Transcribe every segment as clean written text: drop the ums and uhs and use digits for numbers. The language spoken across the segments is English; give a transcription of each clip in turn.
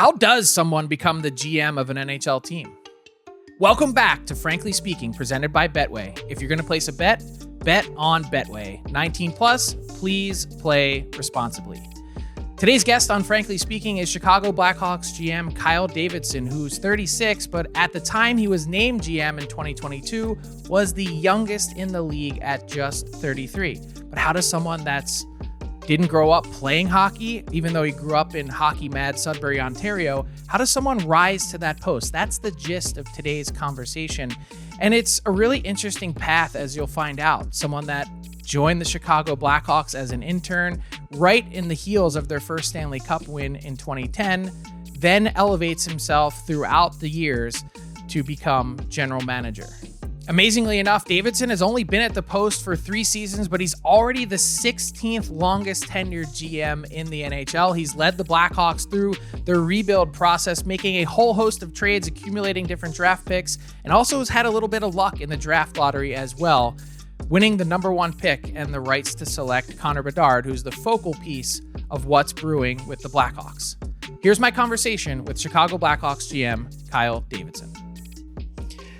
How does someone become the GM of an NHL team? Welcome back to Frankly Speaking, presented by Betway. If you're going to place a bet, bet on Betway. 19 plus, please play responsibly. Today's guest on Frankly Speaking is Chicago Blackhawks GM Kyle Davidson, who's 36, but at the time he was named GM in 2022, was the youngest in the league at just 33. But how does someone that's didn't grow up playing hockey, even though he grew up in hockey-mad Sudbury, Ontario, how does someone rise to that post? That's the gist of today's conversation. And it's a really interesting path, as you'll find out. Someone that joined the Chicago Blackhawks as an intern right in the heels of their first Stanley Cup win in 2010, then elevates himself throughout the years to become general manager. Amazingly enough, Davidson has only been at the post for 3 seasons, but he's already the 16th longest tenured GM in the NHL. He's led the Blackhawks through their rebuild process, making a whole host of trades, accumulating different draft picks, and also has had a little bit of luck in the draft lottery as well, winning the number 1 pick and the rights to select Connor Bedard, who's the focal piece of what's brewing with the Blackhawks. Here's my conversation with Chicago Blackhawks GM Kyle Davidson.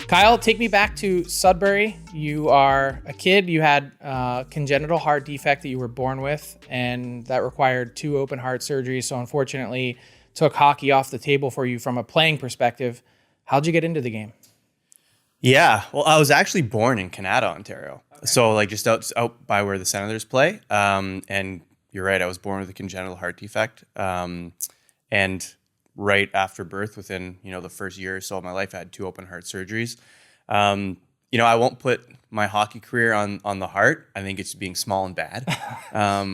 Kyle, take me back to Sudbury. You are a kid. You had a congenital heart defect that you were born with, and that required 2 open heart surgeries. So unfortunately, took hockey off the table for you from a playing perspective. How'd you get into the game? Yeah, well, I was actually born in Canada, Ontario. Okay. So like just out by where the Senators play. And you're right, I was born with a congenital heart defect. And right after birth, within, the first year or so of my life, I had 2 open heart surgeries. I won't put my hockey career on the heart. I think it's being small and bad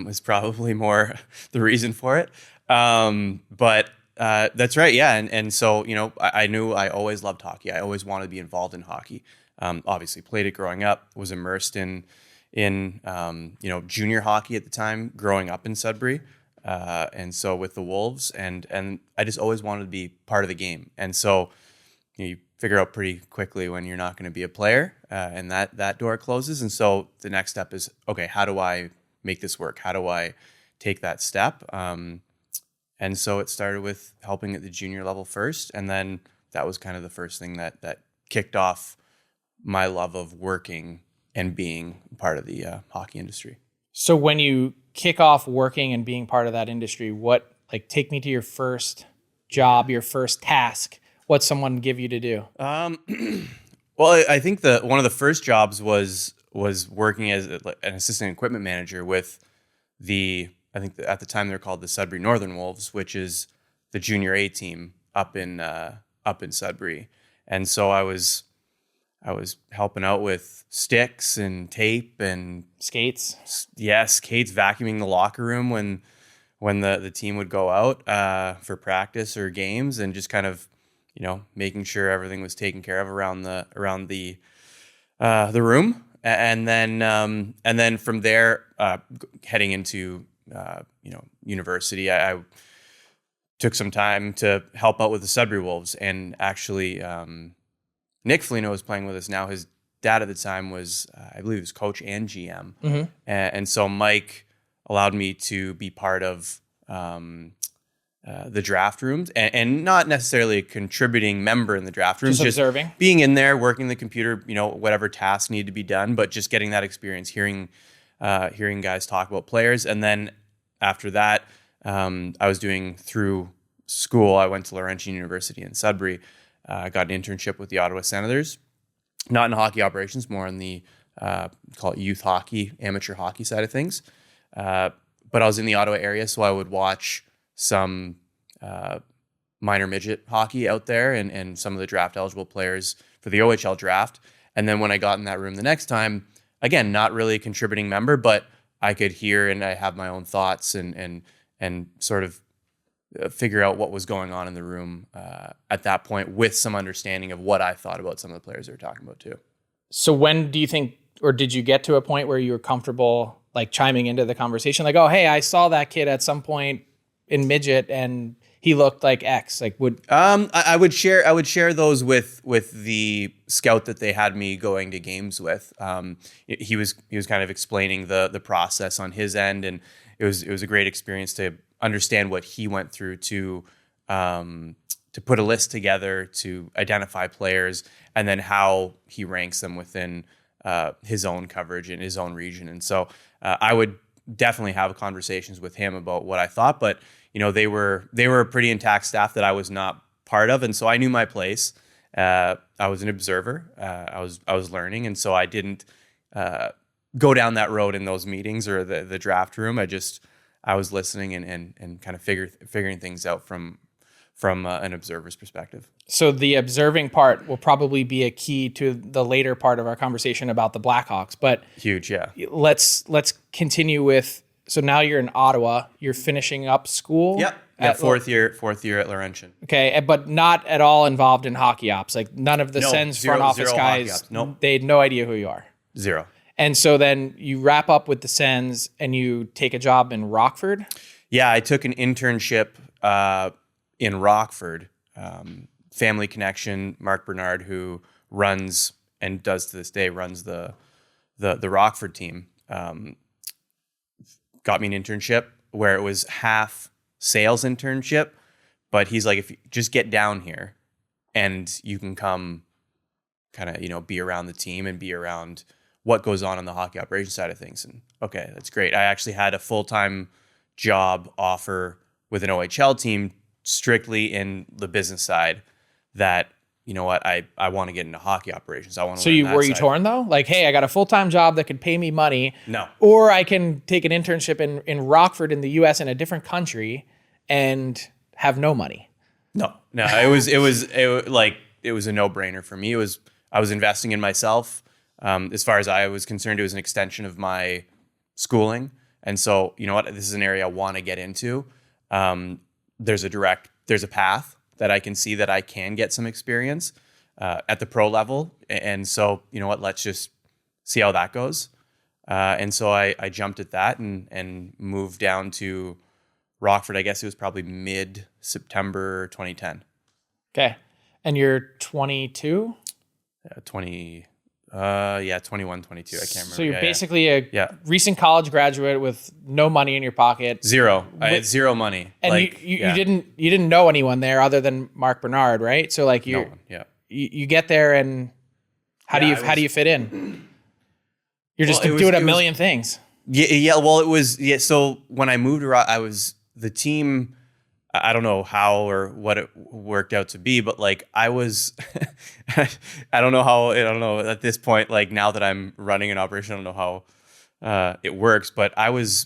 is probably more the reason for it. But that's right. Yeah. And so, I knew I always loved hockey. I always wanted to be involved in hockey. Obviously played it growing up, was immersed in junior hockey at the time, growing up in Sudbury. And so with the Wolves, and I just always wanted to be part of the game. And so you figure out pretty quickly when you're not going to be a player, and that door closes. And so the next step is, okay, how do I make this work? How do I take that step? And so it started with helping at the junior level first. And then that was kind of the first thing that kicked off my love of working and being part of the hockey industry. So when you kick off working and being part of that industry, take me to your first job, your first task, what someone give you to do? Well, I think one of the first jobs was working as an assistant equipment manager with at the time they're called the Sudbury Northern Wolves, which is the junior A team up in Sudbury. And so I was helping out with sticks and tape and skates. Yes, skates, vacuuming the locker room when the team would go out for practice or games, and just kind of making sure everything was taken care of around the room, and then from there heading into university, I took some time to help out with the Sudbury Wolves, and actually. Nick Foligno was playing with us now. His dad at the time was, I believe, was coach and GM. Mm-hmm. And so Mike allowed me to be part of the draft rooms, and not necessarily a contributing member in the draft rooms. Just observing? Being in there, working the computer, whatever tasks need to be done, but just getting that experience, hearing guys talk about players. And then after that, I was doing through school. I went to Laurentian University in Sudbury. I got an internship with the Ottawa Senators, not in hockey operations, more on the call it youth hockey, amateur hockey side of things. But I was in the Ottawa area, so I would watch some minor midget hockey out there and some of the draft eligible players for the OHL draft. And then when I got in that room the next time, again, not really a contributing member, but I could hear and I have my own thoughts and sort of figure out what was going on in the room at that point, with some understanding of what I thought about some of the players they were talking about too. So when do you think, or did you get to a point where you were comfortable chiming into the conversation? Oh, hey, I saw that kid at some point in midget and he looked like X. I would share those with the scout that they had me going to games with. He was kind of explaining the process on his end, and it was a great experience to understand what he went through to to put a list together to identify players, and then how he ranks them within his own coverage in his own region. And so I would definitely have conversations with him about what I thought, but they were a pretty intact staff that I was not part of, and so I knew my place. I was an observer. I was learning, and so I didn't go down that road in those meetings or the draft room. I was listening and kind of figuring things out from an observer's perspective. So the observing part will probably be a key to the later part of our conversation about the Blackhawks. But huge, yeah. Let's continue with. So now you're in Ottawa. You're finishing up school. Yep. Yeah, fourth year at Laurentian. Okay, but not at all involved in hockey ops. Like none of the Sens front office guys. Nope. They had no idea who you are. Zero. And so then you wrap up with the Sens and you take a job in Rockford. Yeah, I took an internship in Rockford. Family connection. Mark Bernard, who runs and does to this day runs the Rockford team, got me an internship where it was half sales internship, but he's like, if you just get down here and you can come kind of, be around the team and be around what goes on the hockey operations side of things. And okay, that's great. I actually had a full-time job offer with an OHL team strictly in the business side that, I want to get into hockey operations. I want to. So were you torn though? Like, hey, I got a full-time job that could pay me money. No. Or I can take an internship in Rockford in the US in a different country and have no money. No, it was a no-brainer for me. I was investing in myself. As far as I was concerned, it was an extension of my schooling. And so, this is an area I want to get into. There's a path that I can see that I can get some experience at the pro level. And so, let's just see how that goes. And so I jumped at that and moved down to Rockford. I guess it was probably mid-September 2010. Okay. And you're 22? 21, 22. I can't remember. So you're basically a recent college graduate with no money in your pocket. Zero. I had zero money. And you didn't know anyone there other than Mark Bernard, right? So like no one, you get there and how do you fit in? You're just doing a million things. Yeah. Well, it was So when I moved around, I was the team. I don't know how or what it worked out to be, but like I was, I don't know at this point, like now that I'm running an operation, I don't know how it works, but I was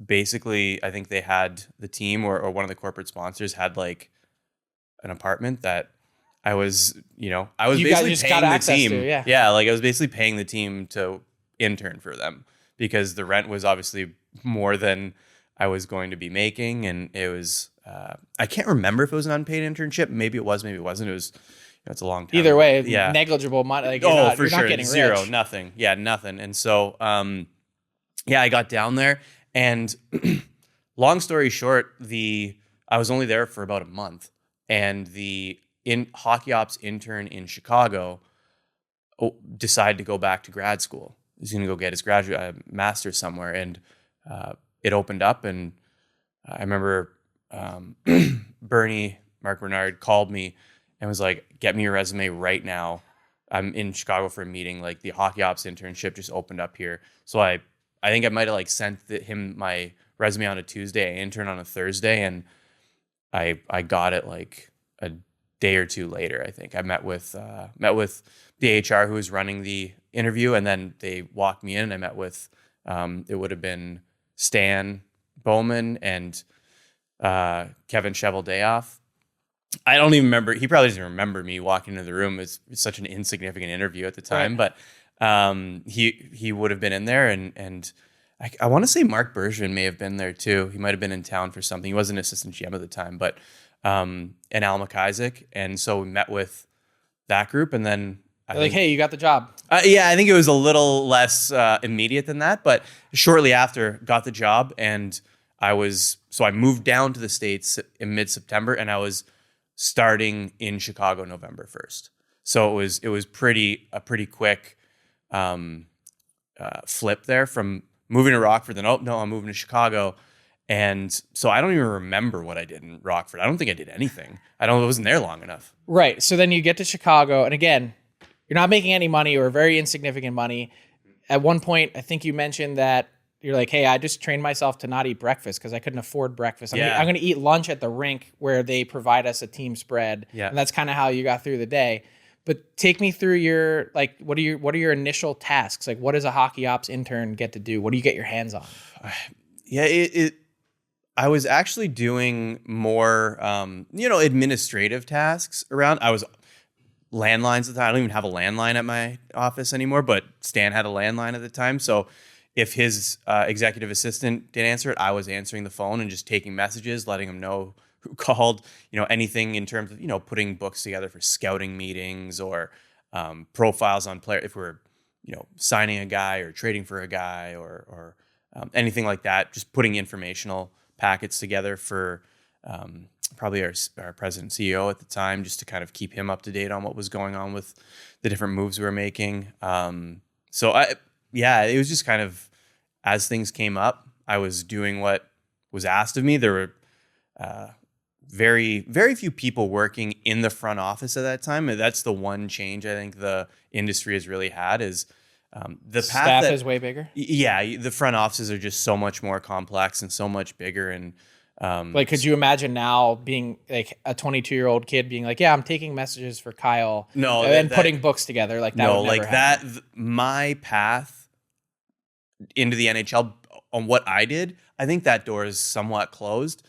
basically, I think they had the team or one of the corporate sponsors had like an apartment that I was basically paying the team. Like I was basically paying the team to intern for them because the rent was obviously more than I was going to be making. And it was, I can't remember if it was an unpaid internship. Maybe it was, maybe it wasn't. It was, it's a long time. Either way, negligible money. Like you're not getting zero, rich. Nothing. Yeah, nothing. And so, I got down there and long story short, I was only there for about a month and the hockey ops intern in Chicago decided to go back to grad school. He's going to go get his master's somewhere. And, it opened up and I remember Mark Bernard called me and was like, get me your resume right now. I'm in Chicago for a meeting. Like the hockey ops internship just opened up here. So I think I might have like sent him my resume on a Tuesday, I interned on a Thursday, and I got it like a day or two later. I think I met with the HR who was running the interview, and then they walked me in and I met with it would have been Stan Bowman and Kevin Cheveldayoff. I don't even remember. He probably doesn't remember me walking into the room. It's such an insignificant interview at the time, right. But he would have been in there, and I want to say Mark Bergevin may have been there too. He might have been in town for something. He was an assistant GM at the time, but and Al McIsaac, and so we met with that group, and then hey, you got the job. I think it was a little less immediate than that, but shortly after, got the job, and I moved down to the States in mid-September, and I was starting in Chicago November 1st. So it was a pretty quick flip there from moving to Rockford, then I'm moving to Chicago, And so I don't even remember what I did in Rockford. I don't think I did anything. I wasn't there long enough. Right. So then you get to Chicago, and again, you're not making any money or very insignificant money. At one point, I think you mentioned that you're like, hey, I just trained myself to not eat breakfast because I couldn't afford breakfast. I'm going to eat lunch at the rink where they provide us a team spread. Yeah. And that's kind of how you got through the day. But take me through your, like, what are your initial tasks? Like, what does a hockey ops intern get to do? What do you get your hands on? Yeah, I was actually doing more, administrative tasks around. I was landlines at the time. I don't even have a landline at my office anymore, but Stan had a landline at the time. So if his executive assistant didn't answer it, I was answering the phone and just taking messages, letting him know who called, anything in terms of, putting books together for scouting meetings or profiles on player. If we're, signing a guy or trading for a guy or anything like that, just putting informational packets together for probably our president and CEO at the time, just to kind of keep him up to date on what was going on with the different moves we were making. It was just kind of, as things came up, I was doing what was asked of me. There were very, very few people working in the front office at that time. And that's the one change I think the industry has really had is the staff is way bigger. Yeah, the front offices are just so much more complex and so much bigger. And could you imagine now being like a 22-year-old kid being like, yeah, I'm taking messages for Kyle. No, and putting books together like that. No, would never like happen. that. My path into the NHL on what I did, I think that door is somewhat closed.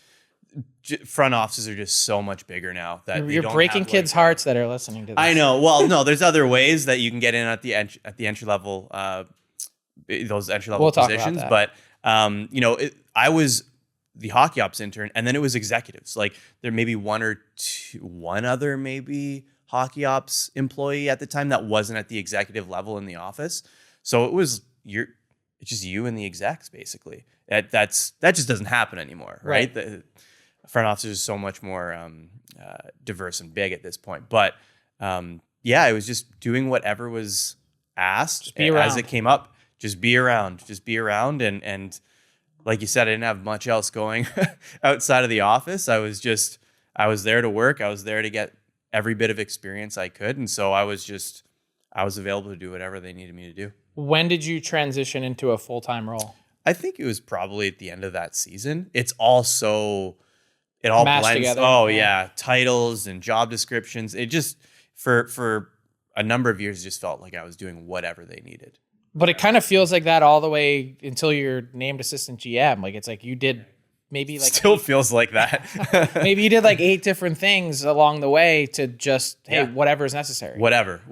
Front offices are just so much bigger now that you're breaking kids' hearts that are listening to this. I know. Well, no, there's other ways that you can get in at the entry level, those entry level positions. But I was the hockey ops intern, and then it was executives. Like there may be one other maybe hockey ops employee at the time that wasn't at the executive level in the office. So it's just you and the execs basically. That just doesn't happen anymore, right? The front office is so much more diverse and big at this point. But it was just doing whatever was asked as it came up. Just be around, and like you said, I didn't have much else going outside of the office. I was there to work. I was there to get every bit of experience I could, and so I was available to do whatever they needed me to do. When did you transition into a full-time role? I think it was probably at the end of that season. It all mashed blends together. Oh yeah, titles and job descriptions. It just for a number of years just felt like I was doing whatever they needed. But it kind of feels like that all the way until you're named assistant GM. Like it's like you did maybe like still feels like that. Maybe you did like 8 different things along the way to just whatever is necessary. Whatever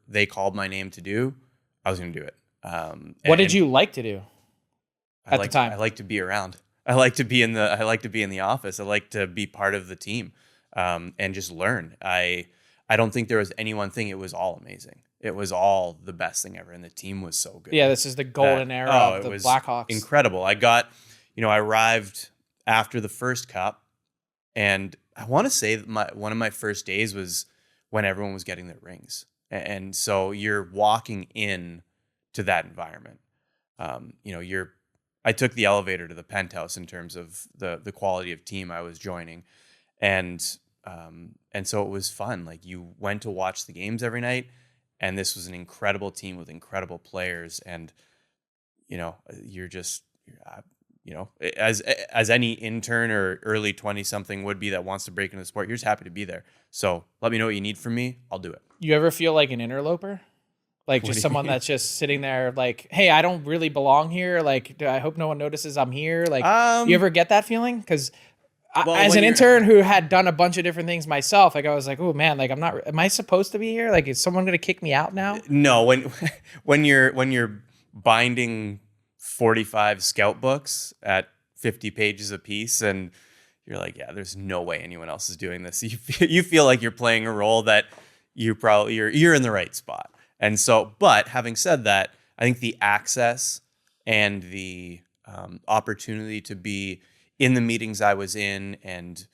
they called my name to do, I was going to do it. What did you like to do at the time? I like to be around. I like to be in the office. I like to be part of the team and just learn. I don't think there was any one thing. It was all amazing. It was all the best thing ever, and the team was so good. Yeah, this is the golden era of the Blackhawks. Incredible. I arrived after the first cup, and I want to say that one of my first days was when everyone was getting their rings, and so you're walking in to that environment. I took the elevator to the penthouse in terms of the quality of team I was joining, and so it was fun. Like you went to watch the games every night, and this was an incredible team with incredible players. And as any intern or early 20-something would be that wants to break into the sport, you're just happy to be there. So let me know what you need from me. I'll do it. You ever feel like an interloper? Like just someone that's just sitting there like, hey, I don't really belong here. Like, I hope no one notices I'm here. Like, you ever get that feeling? Because as an intern who had done a bunch of different things myself, like I was like, oh man, like am I supposed to be here? Like, is someone going to kick me out now? No, when you're binding 45 scout books at 50 pages a piece, and you're like, yeah, there's no way anyone else is doing this. You feel like you're playing a role that you're in the right spot. And so, but having said that, I think the access and the opportunity to be in the meetings I was in and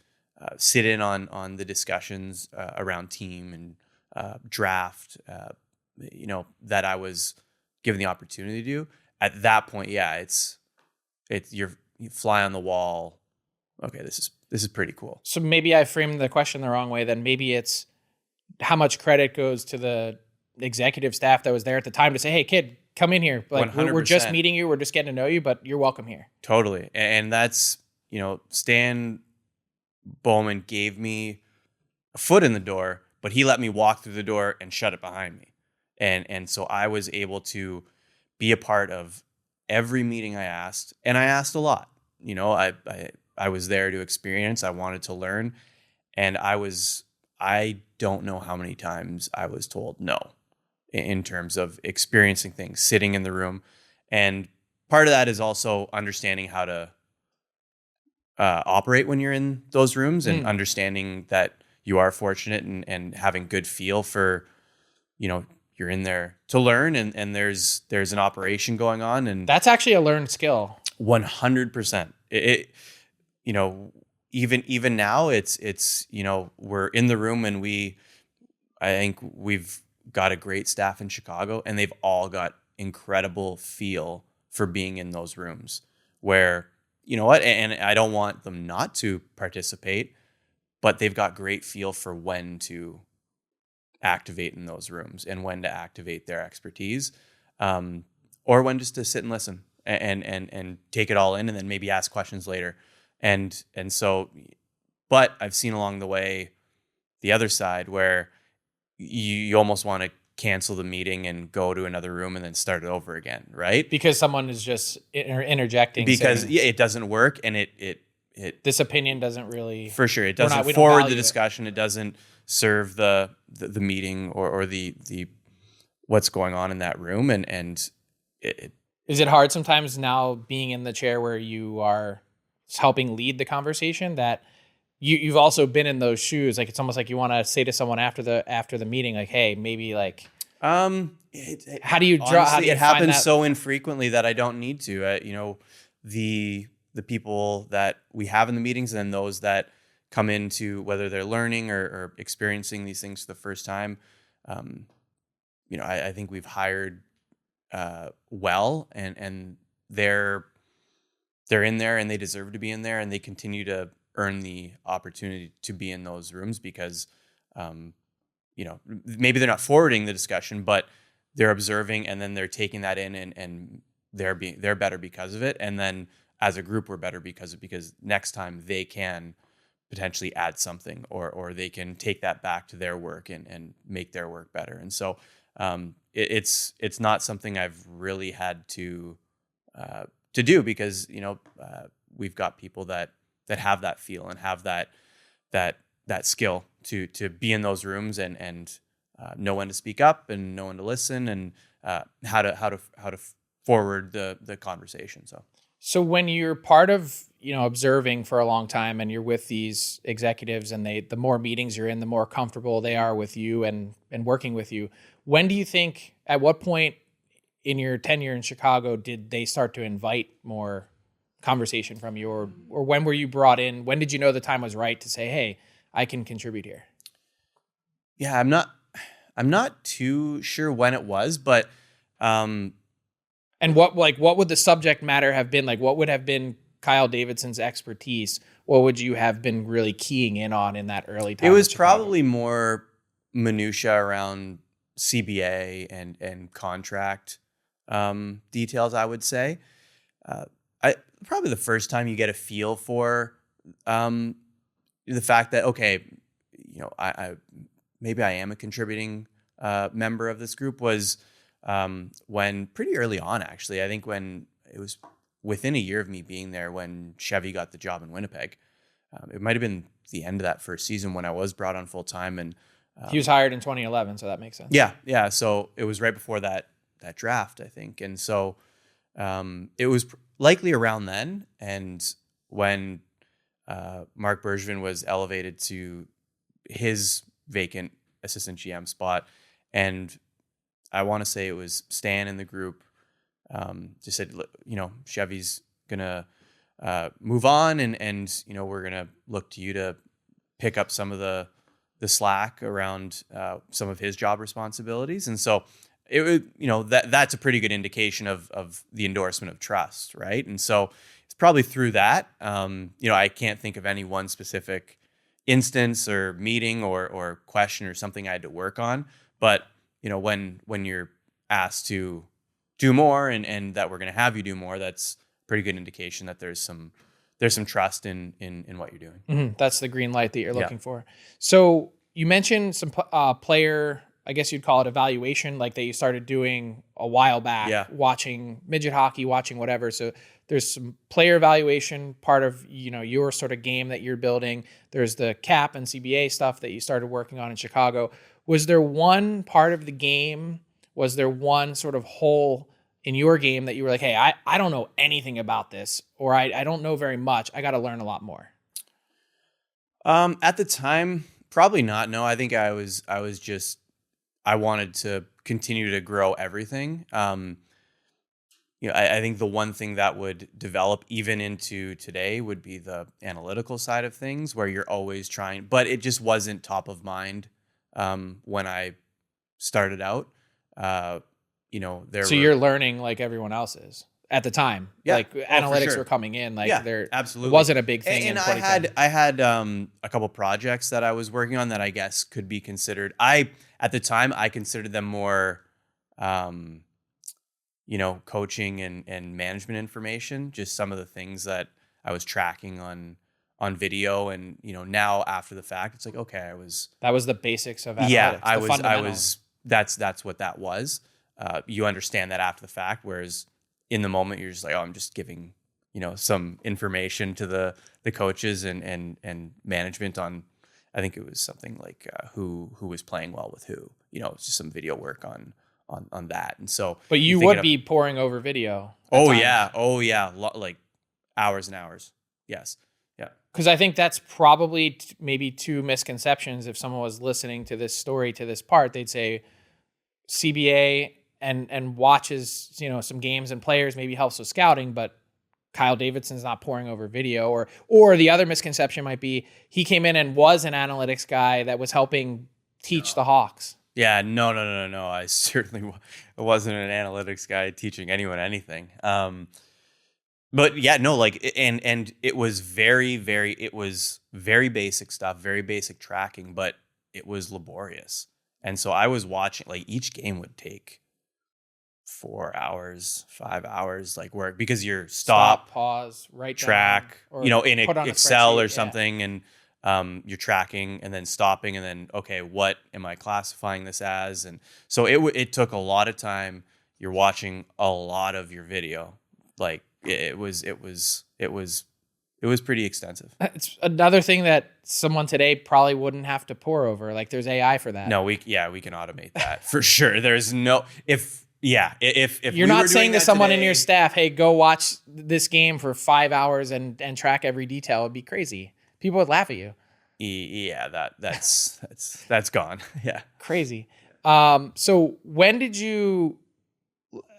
sit in on the discussions around team and draft, that I was given the opportunity to do. At that point, yeah, you fly on the wall. Okay, this is pretty cool. So maybe I framed the question the wrong way. Then maybe it's how much credit goes to the executive staff that was there at the time to say, "Hey, kid, come in here. Like we're just meeting you. We're just getting to know you, but you're welcome here." Totally, and that's Stan Bowman gave me a foot in the door, but he let me walk through the door and shut it behind me, and so I was able to be a part of every meeting I asked, and I asked a lot. I was there to experience. I wanted to learn, and I don't know how many times I was told no in terms of experiencing things, sitting in the room. And part of that is also understanding how to operate when you're in those rooms and understanding that you are fortunate and having good feel for, you're in there to learn and there's an operation going on. And that's actually a learned skill. 100%. Even now it's we're in the room and I think we've got a great staff in Chicago and they've all got incredible feel for being in those rooms where, and I don't want them not to participate, but they've got great feel for when to activate in those rooms and when to activate their expertise, or when just to sit and listen and take it all in and then maybe ask questions later. And so, but I've seen along the way the other side where you almost want to cancel the meeting and go to another room and then start it over again, right? Because someone is just interjecting. Because saying, it doesn't work, and it this opinion doesn't really, for sure, it doesn't forward the discussion. It doesn't serve the meeting or the what's going on in that room, and is it hard sometimes now being in the chair where you are helping lead the conversation that you've also been in those shoes? Like it's almost like you want to say to someone after the meeting, like, hey, maybe like, how do you draw? Honestly, it happens so infrequently that I don't need to. The people that we have in the meetings and those that come into whether they're learning or experiencing these things for the first time, I think we've hired well, and they're in there and they deserve to be in there and they continue to earn the opportunity to be in those rooms because, maybe they're not forwarding the discussion, but they're observing and then they're taking that in and they're better because of it. And then as a group, we're better because next time they can potentially add something or they can take that back to their work and make their work better. And so it's not something I've really had to do because, we've got people that have that feel and have that skill to be in those rooms and know when to speak up and know when to listen and how to forward the conversation. So when you're part of, observing for a long time and you're with these executives and the more meetings you're in, the more comfortable they are with you and working with you. When do you think, at what point in your tenure in Chicago did they start to invite more conversation from you, or when were you brought in? When did you know the time was right to say, hey, I can contribute here? Yeah, I'm not too sure when it was, but and what would the subject matter have been? Like what would have been Kyle Davidson's expertise? What would you have been really keying in on in that early time? It was probably more minutia around CBA and contract details, I would say. Probably the first time you get a feel for the fact that, okay, I maybe I am a contributing member of this group was when pretty early on, actually. I think when it was within a year of me being there when Chevy got the job in Winnipeg. It might have been the end of that first season when I was brought on full time, and he was hired in 2011, so that makes sense. Yeah. So it was right before that draft, I think, and so it was likely around then. And when Mark Bergevin was elevated to his vacant assistant GM spot, and I want to say it was Stan in the group just said, Chevy's gonna move on, and we're gonna look to you to pick up some of the slack around some of his job responsibilities. And so it would, that's a pretty good indication of the endorsement of trust, right? And so it's probably through that. I can't think of any one specific instance or meeting or question or something I had to work on. But, when you're asked to do more and that we're going to have you do more, that's a pretty good indication that there's some trust in what you're doing. Mm-hmm. That's the green light that you're looking for. So you mentioned some player, I guess you'd call it evaluation, like that you started doing a while back, watching midget hockey, watching whatever. So there's some player evaluation part of, your sort of game that you're building. There's the cap and CBA stuff that you started working on in Chicago. Was there one part of the game? Was there one sort of hole in your game that you were like, hey, I don't know anything about this, or I don't know very much. I got to learn a lot more. At the time, probably not. No, I think I wanted to continue to grow everything. I think the one thing that would develop even into today would be the analytical side of things, where you're always trying, but it just wasn't top of mind when I started out. You're learning like everyone else is at the time. Yeah. Like analytics were coming in. Like absolutely. It wasn't a big thing. And I had a couple projects that I was working on that I guess could be considered. At the time I considered them more, coaching and management information. Just some of the things that I was tracking on video, and now after the fact, it's like, okay, that was the basics of analytics. Yeah, I was. That's what that was. You understand that after the fact, whereas in the moment you're just like, oh, I'm just giving, some information to the coaches and management on, I think it was something like who was playing well with who, it's just some video work on that. And so, but you would be poring over video. Oh yeah. Like hours and hours. Yes. Yeah. Because I think that's probably maybe two misconceptions. If someone was listening to this story, to this part, they'd say CBA and watches, some games and players, maybe helps with scouting, but Kyle Davidson's not poring over video. Or the other misconception might be he came in and was an analytics guy that was helping teach the Hawks. Yeah, no. I certainly wasn't an analytics guy teaching anyone anything. But yeah, no, like, and it was very basic stuff, very basic tracking, but it was laborious. And so I was watching, like, each game would take 4 hours, 5 hours, like work, because you're stop, pause, write track, down, in Excel or something. And you're tracking and then stopping and then, okay, what am I classifying this as? And so it took a lot of time. You're watching a lot of your video. Like it was pretty extensive. It's another thing that someone today probably wouldn't have to pour over. Like there's AI for that. No, we can automate that for sure. There's no, if you're not saying to someone in your staff, hey, go watch this game for 5 hours and track every detail, it'd be crazy. People would laugh at you. Yeah, that's gone. Yeah. Crazy. So when did you,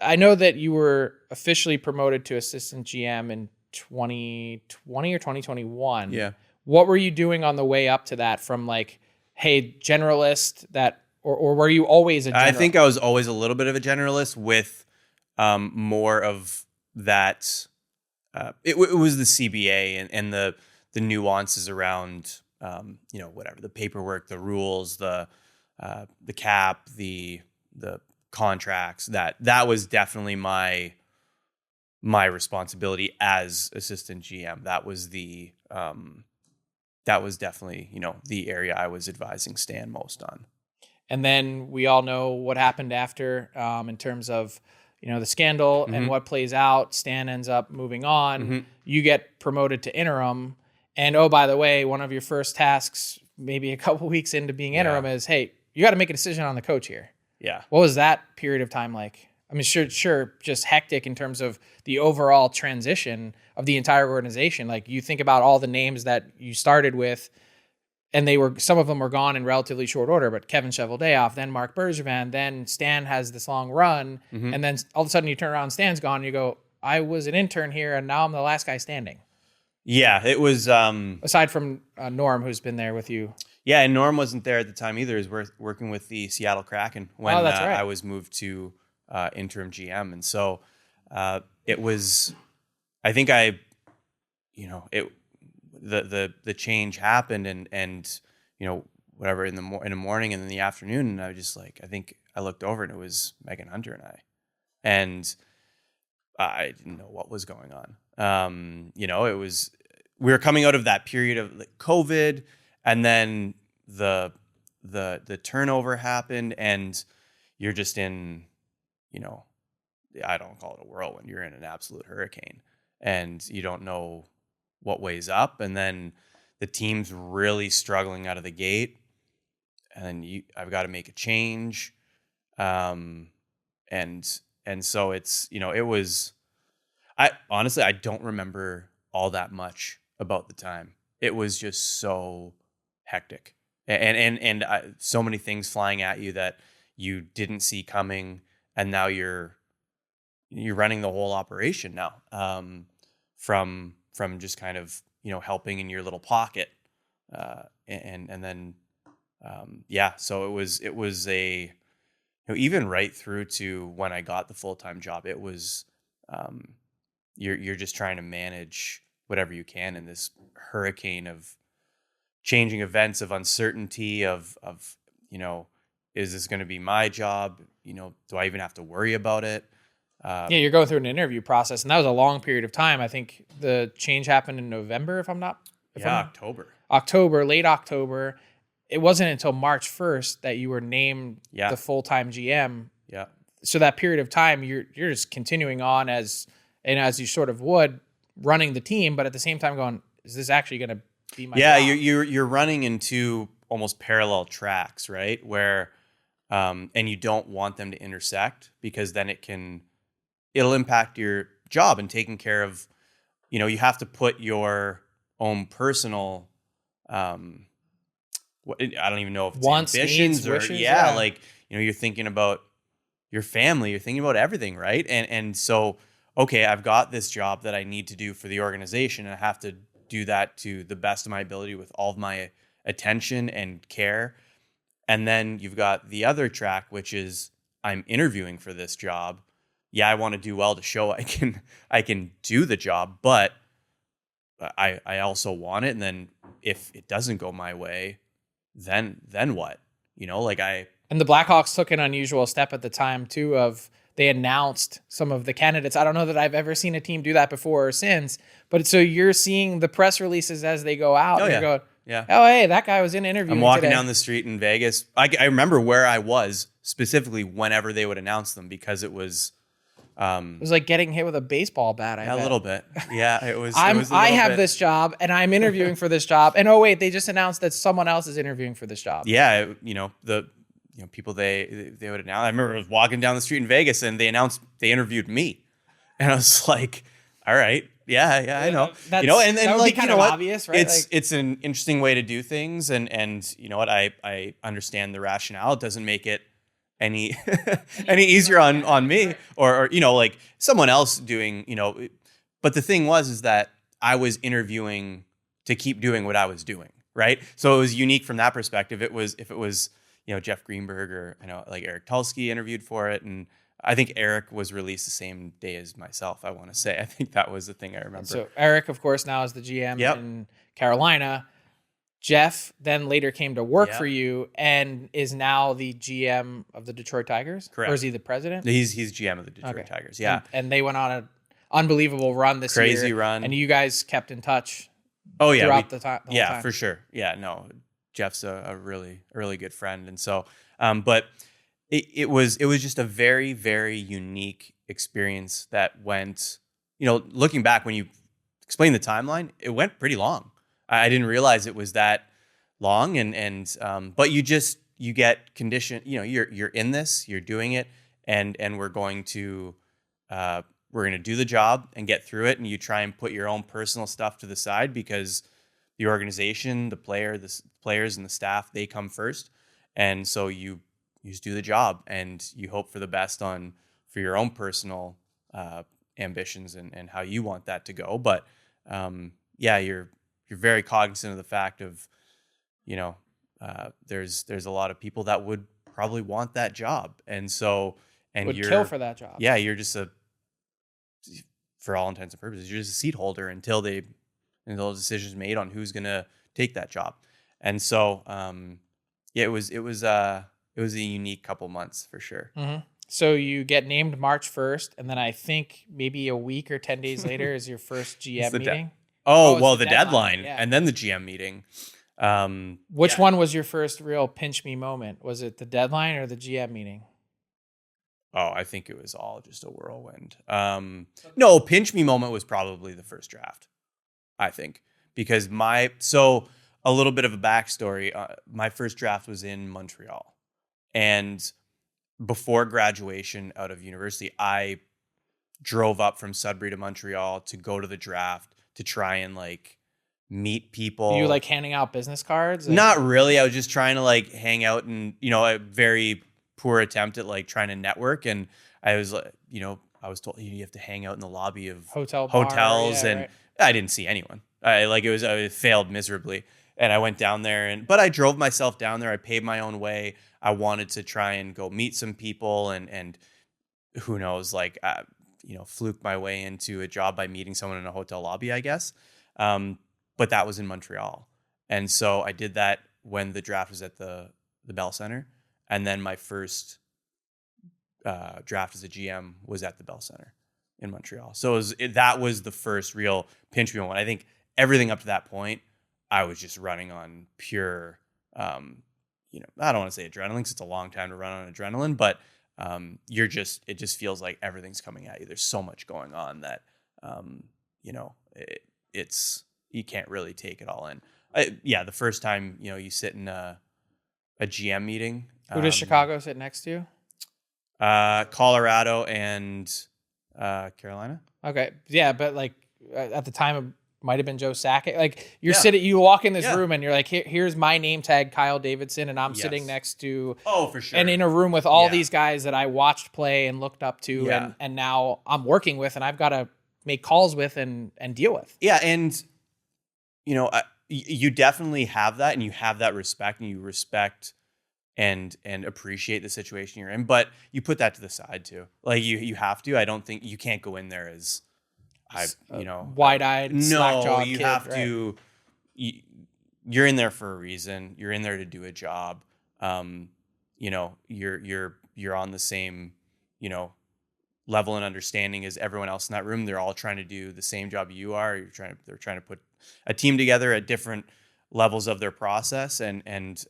I know that you were officially promoted to assistant GM in 2020 or 2021. Yeah. What were you doing on the way up to that from like, hey, generalist that, or were you always a generalist? I think I was always a little bit of a generalist with more of that. It was the CBA and the nuances around, whatever, the paperwork, the rules, the cap, the contracts. That was definitely my responsibility as assistant GM. That was definitely, the area I was advising Stan most on. And then we all know what happened after, in terms of, the scandal and what plays out. Stan ends up moving on. Mm-hmm. You get promoted to interim. And oh, by the way, one of your first tasks, maybe a couple weeks into being interim, is, hey, you got to make a decision on the coach here. Yeah. What was that period of time like? I mean, sure, just hectic in terms of the overall transition of the entire organization. Like you think about all the names that you started with, and some of them were gone in relatively short order, but Kevin Cheveldayoff, then Mark Bergevin, then Stan has this long run, and then all of a sudden you turn around, Stan's gone, and you go, I was an intern here, and now I'm the last guy standing. Yeah, it was... aside from Norm, who's been there with you. Yeah, and Norm wasn't there at the time either. He was working with the Seattle Kraken when that's right. I was moved to interim GM. And so it was... I think I the change happened and whatever in the morning and in the afternoon, and I was just like, I think I looked over and it was Megan Hunter and I didn't know what was going on. We were coming out of that period of like COVID, and then the turnover happened, and you're just in, I don't call it a whirlwind. You're in an absolute hurricane, and you don't know what way's up. And then the team's really struggling out of the gate, and I've got to make a change. And so it's, it was, I honestly, I don't remember all that much about the time. It was just so hectic and so many things flying at you that you didn't see coming. And now you're running the whole operation now, from just kind of, helping in your little pocket. And then, so it was a, even right through to when I got the full-time job, it was, you're just trying to manage whatever you can in this hurricane of changing events, of uncertainty, of is this going to be my job? Do I even have to worry about it? You're going through an interview process, and that was a long period of time. I think the change happened in November, October, late October. It wasn't until March 1st that you were named the full-time GM. Yeah. So that period of time, you're just continuing on as you sort of would, running the team, but at the same time going, is this actually going to be my job? You're running into almost parallel tracks, right? Where, and you don't want them to intersect, because then it'll impact your job and taking care of, you have to put your own personal, I don't even know if it's wants, ambitions needs, or wishes, like, you're thinking about your family, you're thinking about everything, right? And so, okay, I've got this job that I need to do for the organization, and I have to do that to the best of my ability with all of my attention and care. And then you've got the other track, which is I'm interviewing for this job. Yeah, I want to do well to show I can do the job, but I also want it. And then if it doesn't go my way, then what? And the Blackhawks took an unusual step at the time too, of they announced some of the candidates. I don't know that I've ever seen a team do that before or since, but so you're seeing the press releases as they go out. Oh, and yeah. You're going, yeah. Oh, hey, that guy was in interviewing I'm walking today. down the street in Vegas. I remember where I was specifically whenever they would announce them, because it was like getting hit with a baseball bat. I bet. A little bit. Yeah, it was. I have this job and I'm interviewing for this job. And oh wait, they just announced that someone else is interviewing for this job. Yeah, people they would announce. I remember I was walking down the street in Vegas and they announced they interviewed me, and I was like, all right, yeah, I know. And that would like be kind of obvious, right? It's an interesting way to do things, and you know what, I understand the rationale. It doesn't make it any easier on me or like someone else doing, but the thing is that I was interviewing to keep doing what I was doing, right? So it was unique from that perspective. If it was Jeff Greenberg or like Eric Tulsky interviewed for it, and I think Eric was released the same day as myself, I want to say. I think that was the thing I remember. So Eric, of course, now is the GM in Carolina. Jeff then later came to work for you and is now the GM of the Detroit Tigers? Correct. Or is he the president? He's GM of the Detroit Tigers, yeah. And they went on an unbelievable run this year. Crazy run. And you guys kept in touch throughout the whole yeah, time. For sure. Yeah, no, Jeff's a really, really good friend. And so, but it was just a very, very unique experience that went, looking back when you explain the timeline, it went pretty long. I didn't realize it was that long, but you get conditioned. You're in this, you're doing it, and we're going to do the job and get through it. And you try and put your own personal stuff to the side, because the organization, the players, and the staff, they come first. And so you just do the job, and you hope for the best for your own personal ambitions and how you want that to go. But you're very cognizant of the fact of, there's a lot of people that would probably want that job. And so, would kill for that job. Yeah. You're just for all intents and purposes, you're just a seat holder until they until a decision's made on who's going to take that job. And so, it was a unique couple months for sure. Mm-hmm. So you get named March 1st, and then I think maybe a week or 10 days later is your first GM meeting. The deadline yeah. and then the GM meeting. Which one was your first real pinch me moment? Was it the deadline or the GM meeting? Oh, I think it was all just a whirlwind. No, pinch me moment was probably the first draft, I think, because a little bit of a backstory. My first draft was in Montreal, and before graduation out of university, I drove up from Sudbury to Montreal to go to the draft to try and like meet people. Were you like handing out business cards? Not really. I was just trying to like hang out and, a very poor attempt at like trying to network. And I was like, I was told you have to hang out in the lobby of hotels, and right. I didn't see anyone. I failed miserably. And I went down there but I drove myself down there. I paid my own way. I wanted to try and go meet some people and who knows, like, fluke my way into a job by meeting someone in a hotel lobby, I guess. But that was in Montreal. And so I did that when the draft was at the Bell Center. And then my first draft as a GM was at the Bell Center in Montreal. So that was the first real pinch me moment. I think everything up to that point, I was just running on pure, I don't want to say adrenaline because it's a long time to run on adrenaline, but it just feels like everything's coming at you. There's so much going on that, you can't really take it all in. The first time, you sit in a GM meeting. Who does Chicago sit next to? Colorado and Carolina. Okay. Yeah, but like at the time it might have been Joe Sakic. Like you walk in this room and you're like, here's my name tag, Kyle Davidson, and I'm sitting next to for sure. And in a room with all these guys that I watched play and looked up to and now I'm working with and I've got to make calls with and deal with. Yeah, and you definitely have that, and you have that respect, and you respect and appreciate the situation you're in, but you put that to the side too. Like you have to. I don't think you can't go in there as wide-eyed, slack-jawed you kid, have right? to. You're in there for a reason. You're in there to do a job. You're on the same, level and understanding as everyone else in that room. They're all trying to do the same job you are. They're trying to put a team together at different levels of their process, and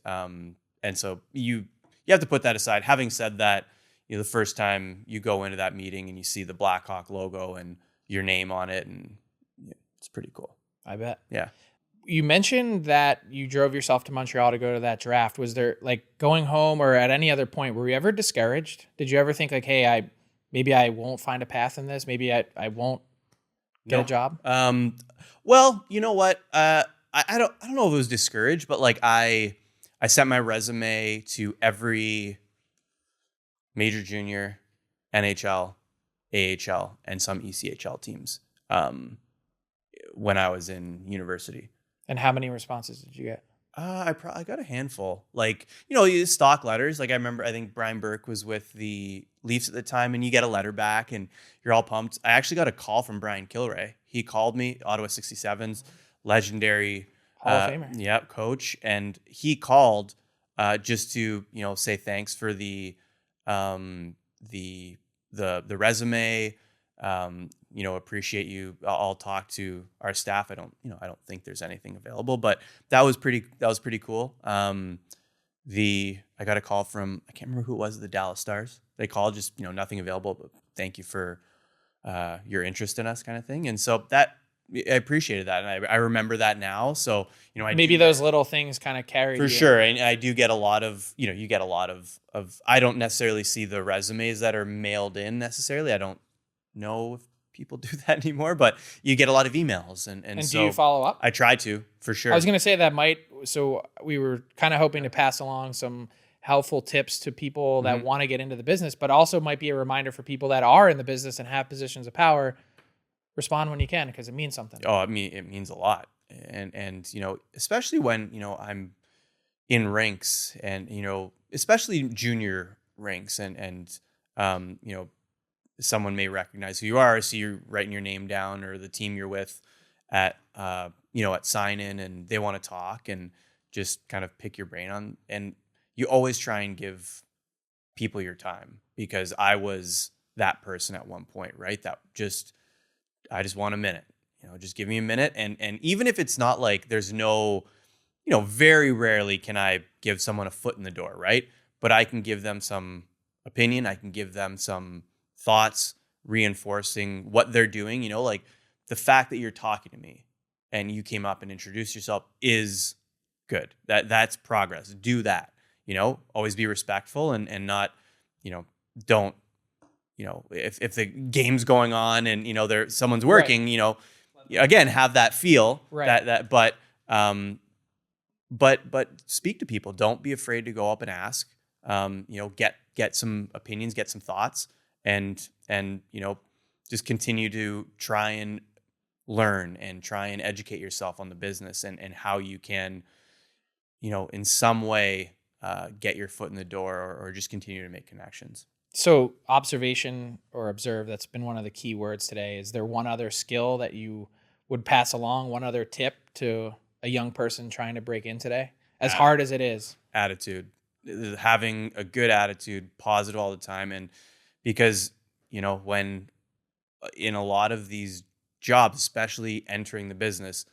so you have to put that aside. Having said that, the first time you go into that meeting and you see the Blackhawk logo and your name on it, and it's pretty cool. I bet. Yeah. You mentioned that you drove yourself to Montreal to go to that draft. Was there, like, going home or at any other point, were you ever discouraged? Did you ever think like, hey, maybe I won't find a path in this. Maybe I won't get a job. Well, you know what? I don't know if it was discouraged, but like I sent my resume to every major junior, NHL, AHL, and some ECHL teams when I was in university. And how many responses did you get? I got a handful. Like, stock letters. Like I think Brian Burke was with the Leafs at the time, and you get a letter back and you're all pumped. I actually got a call from Brian Kilray. He called me, Ottawa 67's legendary Hall of Famer. Yep, coach. And he called just to, say thanks for the resume. Appreciate you. I'll talk to our staff. I don't think there's anything available, but that was pretty cool. I got a call from, I can't remember who it was, the Dallas Stars. They called, just, nothing available, but thank you for your interest in us, kind of thing. And so that, I appreciated that. And I remember that now. So, maybe those little things kind of carry for sure. And I do get a lot of, you get a lot of, I don't necessarily see the resumes that are mailed in necessarily. I don't know if people do that anymore, but you get a lot of emails. And so do you follow up? I try to, for sure. I was going to say so we were kind of hoping to pass along some helpful tips to people that want to get into the business, but also might be a reminder for people that are in the business and have positions of power. Respond when you can, because it means something. Oh, it means a lot. And especially when, I'm in ranks and, especially junior ranks and someone may recognize who you are, so you're writing your name down or the team you're with. at sign in and they want to talk and just kind of pick your brain on, and you always try and give people your time, because I was that person at one point, right? I just want a minute, just give me a minute. And even if it's not like there's no, very rarely can I give someone a foot in the door, right? But I can give them some opinion. I can give them some thoughts reinforcing what they're doing, like the fact that you're talking to me and you came up and introduced yourself is good. That's progress. Do that, always be respectful and not, don't, if the game's going on and, someone's working, right. Again, have that feel right. but speak to people. Don't be afraid to go up and ask, get some opinions, get some thoughts, and just continue to try and learn and try and educate yourself on the business and how you can, in some way, get your foot in the door or just continue to make connections. So observation or observe, that's been one of the key words today. Is there one other skill that you would pass along, one other tip to a young person trying to break in today, as hard as it is? Attitude, having a good attitude, positive all the time. And because, when in a lot of these jobs, especially entering the business,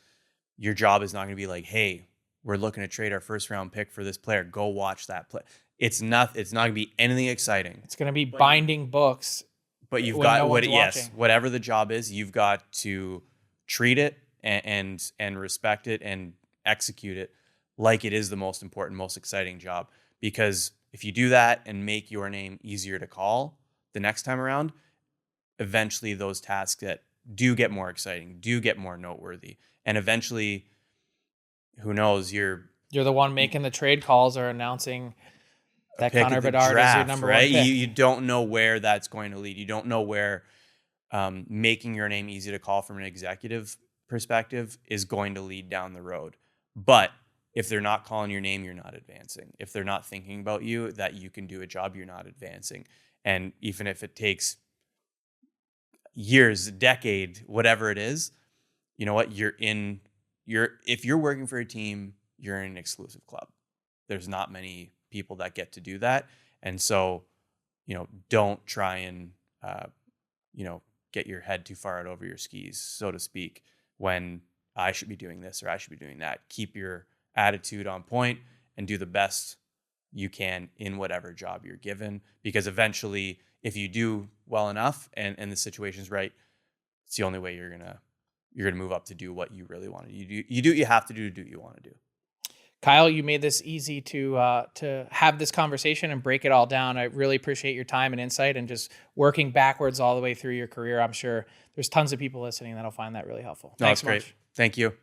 your job is not going to be like, hey, we're looking to trade our first round pick for this player. Go watch that play. It's not going to be anything exciting. It's going to be binding books. But you've got whatever the job is, you've got to treat it and respect it and execute it like it is the most important, most exciting job. Because if you do that and make your name easier to call the next time around, eventually those tasks that do get more exciting, do get more noteworthy. And eventually, who knows, you're the one making the trade calls or announcing that Connor Bedard is your number one pick. You don't know where that's going to lead. You don't know where making your name easy to call from an executive perspective is going to lead down the road. But if they're not calling your name, you're not advancing. If they're not thinking about you, that you can do a job, you're not advancing. And even if it takes years, a decade, whatever it is, you know what? If you're working for a team, you're in an exclusive club. There's not many people that get to do that. And so, don't try and, get your head too far out over your skis, so to speak, when I should be doing this or I should be doing that. Keep your attitude on point and do the best you can in whatever job you're given, because eventually if you do well enough and the situation's right, it's the only way you're gonna move up to do what you really want to do. You do what you have to do what you want to do. Kyle, you made this easy to have this conversation and break it all down. I really appreciate your time and insight and just working backwards all the way through your career. I'm sure there's tons of people listening that'll find that really helpful. Thanks so much. Thank you.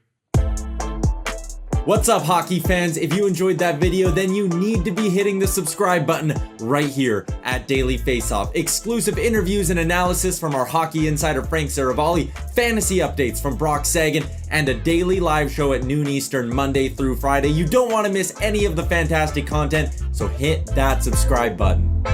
What's up, hockey fans? If you enjoyed that video, then you need to be hitting the subscribe button right here at Daily Faceoff. Exclusive interviews and analysis from our hockey insider Frank Seravalli, fantasy updates from Brock Sagan, and a daily live show at noon Eastern, Monday through Friday. You don't want to miss any of the fantastic content, so hit that subscribe button.